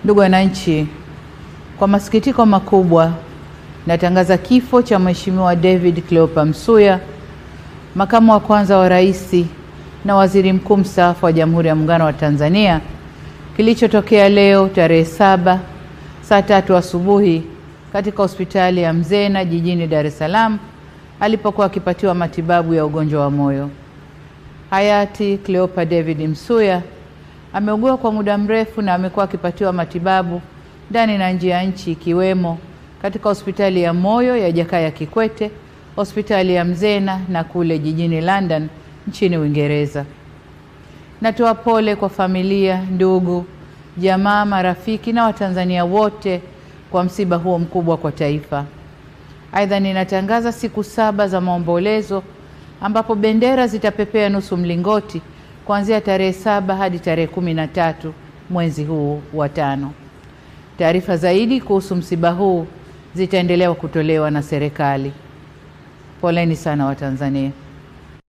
Ndugu wananchi, kwa masikitiko makubwa natangaza kifo cha Mheshimiwa David Cleopa Msuya, makamu wa kwanza wa rais na waziri mkuu mstaafu wa Jamhuri ya Muungano wa Tanzania, kilichotokea leo tarehe 7 saa 3 asubuhi katika hospitali ya Mzena jijini Dar es Salaam alipokuwa akipatiwa matibabu ya ugonjwa wa moyo. Hayati Cleopa David Msuya ameugua kwa muda mrefu na amekuwa akipatiwa matibabu ndani na nje ya nchi, ikiwemo katika hospitali ya moyo ya Jakaya Kikwete, hospitali ya Mzena na kule jijini London nchini Uingereza. Natoa pole kwa familia, ndugu, jamaa, marafiki na Watanzania wote kwa msiba huo mkubwa kwa taifa. Aidha, ninatangaza siku 7 za maombolezo ambapo bendera zitapepea nusu mlingoti kuanzia tarehe 7 hadi tarehe 13 mwezi huu wa 5. Taarifa zaidi kuhusu msiba huu zitaendelea kutolewa na serikali. Poleni sana Watanzania.